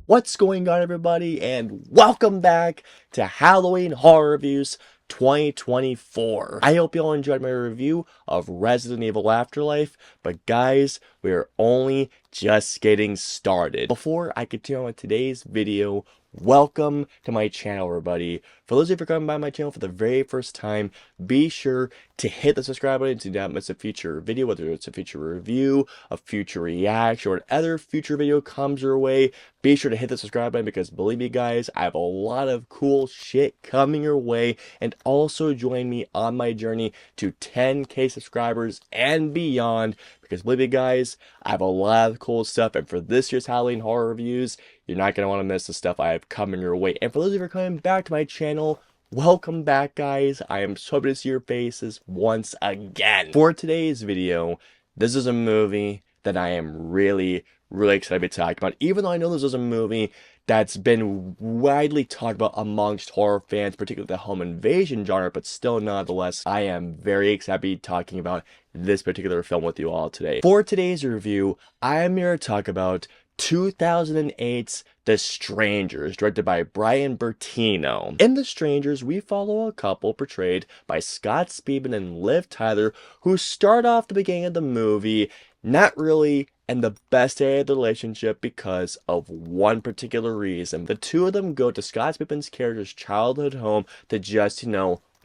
What's going on, everybody, and welcome back to Halloween Horror Reviews 2024. I hope you all enjoyed my review of Resident Evil Afterlife, but guys, we're only just getting started. Before I continue on with today's video, welcome to my channel, everybody. For those of you who are coming by my channel for the very first time, be sure to hit the subscribe button to not miss a future video, whether it's a future review, a future reaction, or whatever future video comes your way. Be sure to hit the subscribe button because believe me guys, I have a lot of cool shit coming your way, and also join me on my journey to 10K subscribers and beyond because believe me guys, I have a lot of cool stuff, and for this year's Halloween horror reviews, you're not going to want to miss the stuff I have coming your way. And for those of you who are coming back to my channel, welcome back guys. I am so happy to see your faces once again. For today's video, this is a movie that I am really excited to talk about, even though I know this is a movie that's been widely talked about amongst horror fans, particularly the home invasion genre, but still nonetheless, I am very excited to be talking about this particular film with you all today. For today's review, I am here to talk about 2008's The Strangers, directed by Brian Bertino. In The Strangers, we follow a couple portrayed by Scott Speedman and Liv Tyler, who start off the beginning of the movie not really in the best day of the relationship because of one particular reason. The two of them go to Scott Speedman's character's childhood home to just,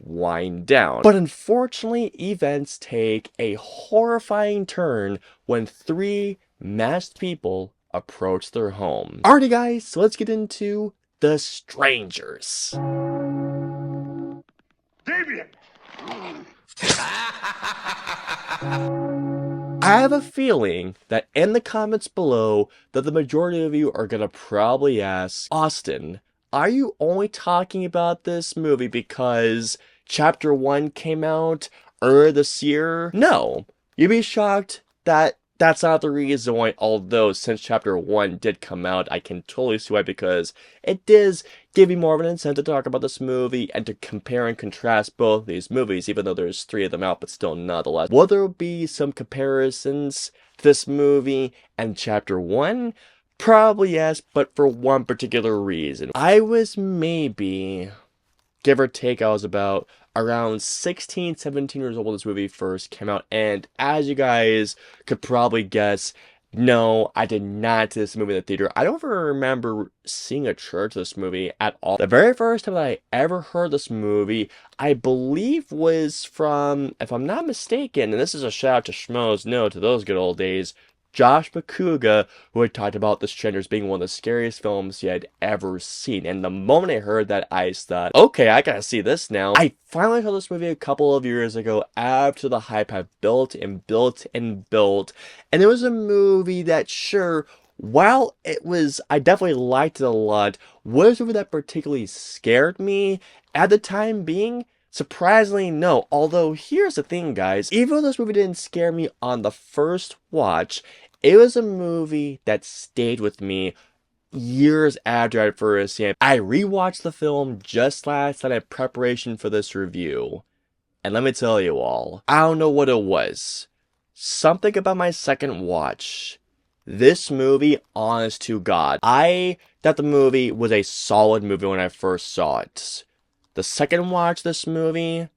wind down. But unfortunately, events take a horrifying turn when three masked people approach their home. Alrighty guys, so let's get into The Strangers. Damien! I have a feeling that in the comments below that the majority of you are gonna probably ask, Austin, are you only talking about this movie because Chapter 1 came out earlier this year? No, you'd be shocked that that's not the reason why, although since Chapter 1 did come out, I can totally see why, because it does give me more of an incentive to talk about this movie and to compare and contrast both these movies, even though there's 3 of them out, but still nonetheless. Will there be some comparisons to this movie and Chapter 1? Probably yes, but for one particular reason. I was maybe, give or take, I was about around 16, 17 years old when this movie first came out, and as you guys could probably guess, no, I did not see this movie in the theater. I don't ever remember seeing a trailer to this movie at all. The very first time that I ever heard this movie, I believe was from, if I'm not mistaken, and this is a shout out to Schmoes, no, to those good old days, Josh McCouga, who had talked about The Strangers being one of the scariest films he had ever seen. And the moment I heard that, I thought, okay, I gotta see this now. I finally saw this movie a couple of years ago after the hype had built and built and built. And it was a movie that, sure, while it was, I definitely liked it a lot, was a movie that particularly scared me at the time being? Surprisingly, no. Although, here's the thing, guys. Even though this movie didn't scare me on the first watch, it was a movie that stayed with me years after I'd first seen it. I rewatched the film just last night in preparation for this review. And let me tell you all, I don't know what it was. Something about my second watch. This movie, honest to God, I thought the movie was a solid movie when I first saw it. The second watch this movie,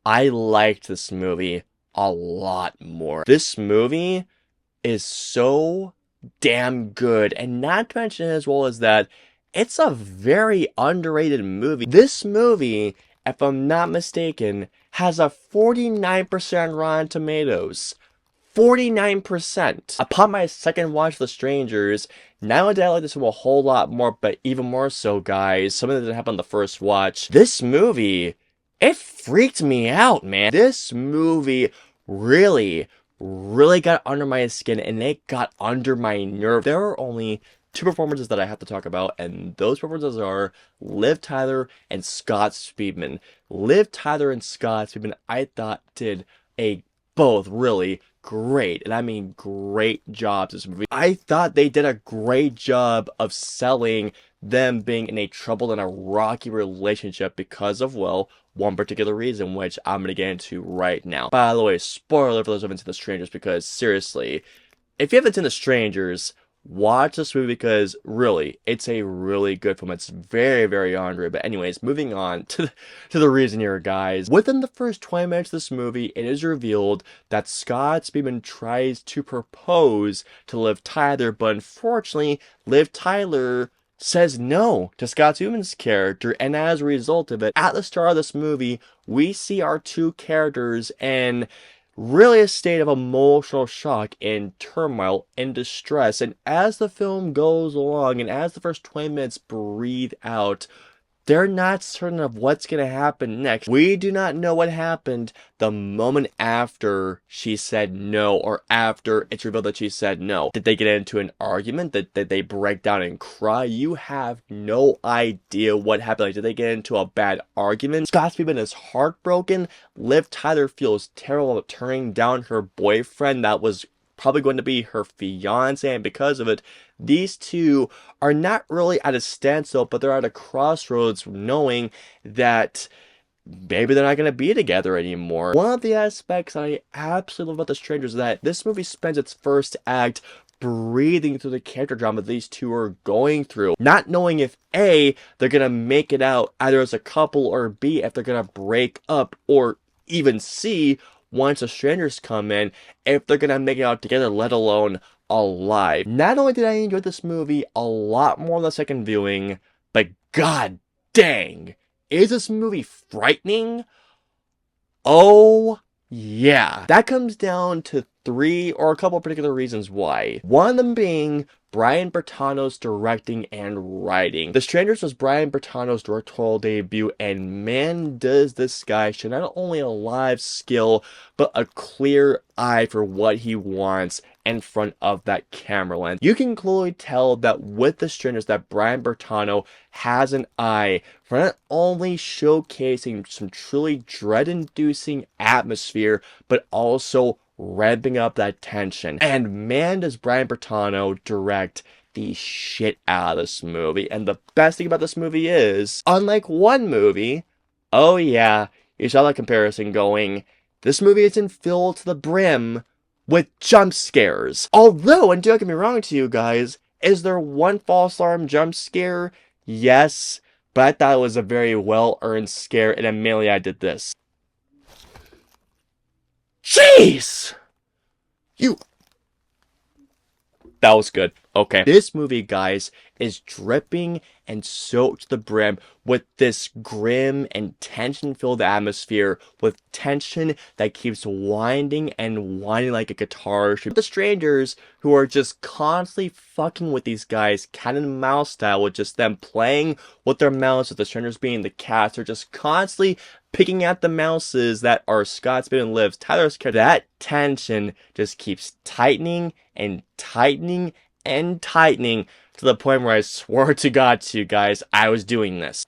I liked this movie a lot more. This movie is so damn good, and not to mention as well as that, it's a very underrated movie. This movie, if I'm not mistaken, has a 49% Rotten Tomatoes. 49%. Upon my second watch of The Strangers, not only did I like this film a whole lot more, but even more so, guys, something that didn't happen on the first watch, this movie, it freaked me out, man. This movie really got under my skin, and it got under my nerve. There are only 2 performances that I have to talk about, and those performances are Liv Tyler and Scott Speedman. Liv Tyler and Scott Speedman, I thought, did both really great, and I mean great jobs in this movie. I thought they did a great job of selling them being in a troubled and a rocky relationship because of, well, one particular reason, which I'm going to get into right now. By the way, spoiler for those who haven't seen The Strangers, because seriously, if you haven't seen The Strangers, watch this movie because really, it's a really good film. It's very, very underrated. But anyways, moving on to the reason here, guys. Within the first 20 minutes of this movie, it is revealed that Scott Speedman tries to propose to Liv Tyler, but unfortunately, Liv Tyler says no to Scott Speedman's character, and as a result of it, at the start of this movie, we see our two characters in really a state of emotional shock and turmoil and distress. And as the film goes along, and as the first 20 minutes breathe out, they're not certain of what's going to happen next. We do not know what happened the moment after she said no, or after it's revealed that she said no. Did they get into an argument? Did they break down and cry? You have no idea what happened. Like, did they get into a bad argument? Scott Speedman is heartbroken. Liv Tyler feels terrible about turning down her boyfriend that was probably going to be her fiance, and because of it, these two are not really at a standstill, but they're at a crossroads, knowing that maybe they're not going to be together anymore. One of the aspects I absolutely love about The Strangers is that this movie spends its first act breathing through the character drama these two are going through, not knowing if A, they're going to make it out either as a couple, or B, if they're going to break up, or even C, once the strangers come in, if they're gonna make it out together, let alone alive. Not only did I enjoy this movie a lot more on the second viewing, but god dang, is this movie frightening? Oh yeah. That comes down to three or a couple of particular reasons why. One of them being Brian Bertano's directing and writing. The Strangers was Brian Bertano's directorial debut, and man, does this guy show not only a live skill, but a clear eye for what he wants in front of that camera lens. You can clearly tell that with The Strangers that Brian Bertano has an eye for not only showcasing some truly dread-inducing atmosphere, but also ramping up that tension. And man, does Brian Bertano direct the shit out of this movie. And the best thing about this movie is, unlike one movie, oh yeah, you saw that comparison going, this movie isn't filled to the brim with jump scares. Although, and don't get me wrong to you guys, is there one false alarm jump scare? Yes, but I thought it was a very well-earned scare, and immediately I did this. Jeez! That was good. Okay. This movie, guys, is dripping and soaked to the brim with this grim and tension-filled atmosphere, with tension that keeps winding and winding like a guitar. The strangers who are just constantly fucking with these guys, cat and mouse style, with just them playing with their mouths, with the strangers being the cats, are just constantly picking at the mouses that are Scott Speedman and Liv Tyler's character. That tension just keeps tightening and tightening and tightening to the point where I swore to God to you guys, I was doing this.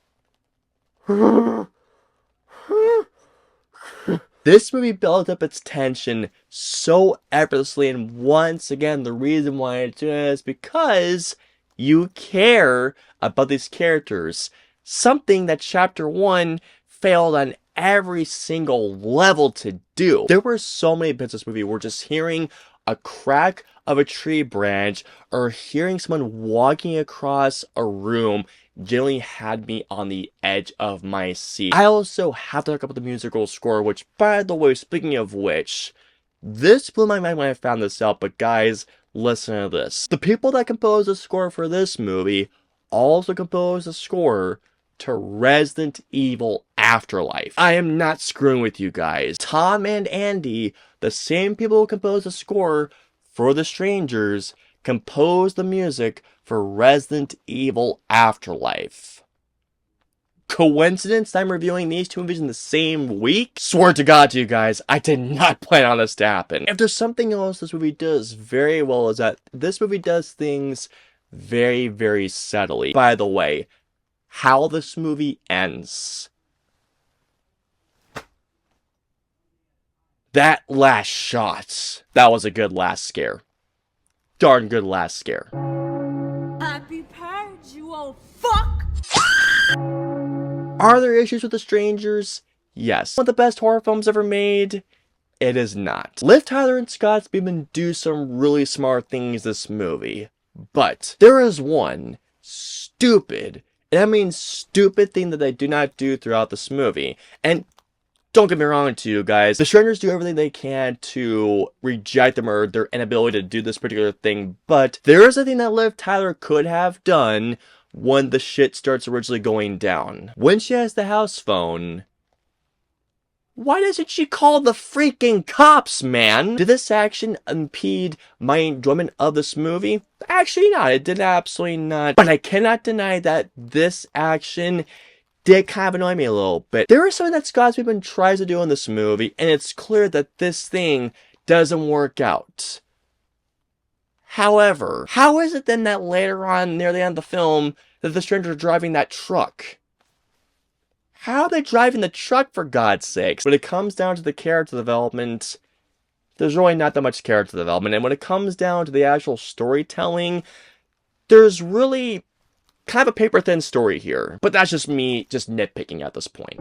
This movie built up its tension so effortlessly, and once again, the reason why it's doing it is because you care about these characters. Something that Chapter 1 failed on every single level to do. There were so many bits of this movie where just hearing a crack of a tree branch or hearing someone walking across a room generally had me on the edge of my seat. I also have to talk about the musical score, which, by the way, speaking of which, this blew my mind when I found this out, but guys, listen to this. The people that composed the score for this movie also composed the score to Resident Evil Afterlife. I am not screwing with you guys. Tom and Andy, the same people who composed the score for The Strangers, composed the music for Resident Evil Afterlife. Coincidence that I'm reviewing these two movies in the same week? Swear to God to you guys, I did not plan on this to happen. If there's something else this movie does very well, is that this movie does things very, very subtly. By the way, how this movie ends. That last shot. That was a good last scare. Darn good last scare. Happy parents, you old fuck! Are there issues with The Strangers? Yes. One of the best horror films ever made? It is not. Liv Tyler and Scott Speedman do some really smart things this movie. But there is one stupid, and I mean stupid thing that they do not do throughout this movie. And don't get me wrong to you guys, the strangers do everything they can to reject them or their inability to do this particular thing, but there is a thing that Liv Tyler could have done when the shit starts originally going down. When she has the house phone, why doesn't she call the freaking cops, man? Did this action impede my enjoyment of this movie? Actually not, it did absolutely not. But I cannot deny that this action did kind of annoy me a little bit. There is something that Scott Speedman tries to do in this movie, and it's clear that this thing doesn't work out. However, how is it then that later on, near the end of the film, that the strangers are driving that truck? How are they driving the truck, for God's sakes? When it comes down to the character development, there's really not that much character development. And when it comes down to the actual storytelling, there's really kind of a paper-thin story here. But that's just me just nitpicking at this point.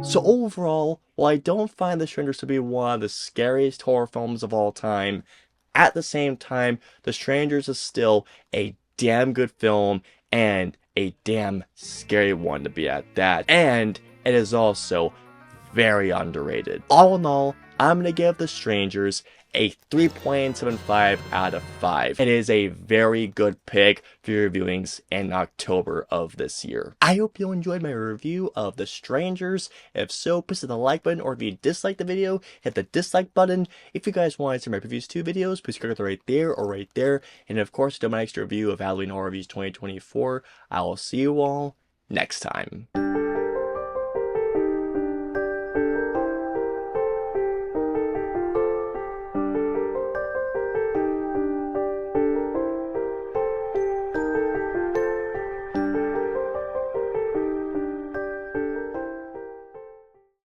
So overall, while I don't find The Strangers to be one of the scariest horror films of all time, at the same time, The Strangers is still a damn good film and a damn scary one to be at that. And it is also very underrated. All in all, I'm going to give The Strangers a 3.75 out of 5. It is a very good pick for your viewings in October of this year. I hope you enjoyed my review of The Strangers. If so, please hit the like button, or if you dislike the video, hit the dislike button. If you guys want to see my previous 2 videos, please click right there or right there. And of course, do my extra review of Halloween Horror Reviews 2024. I will see you all next time.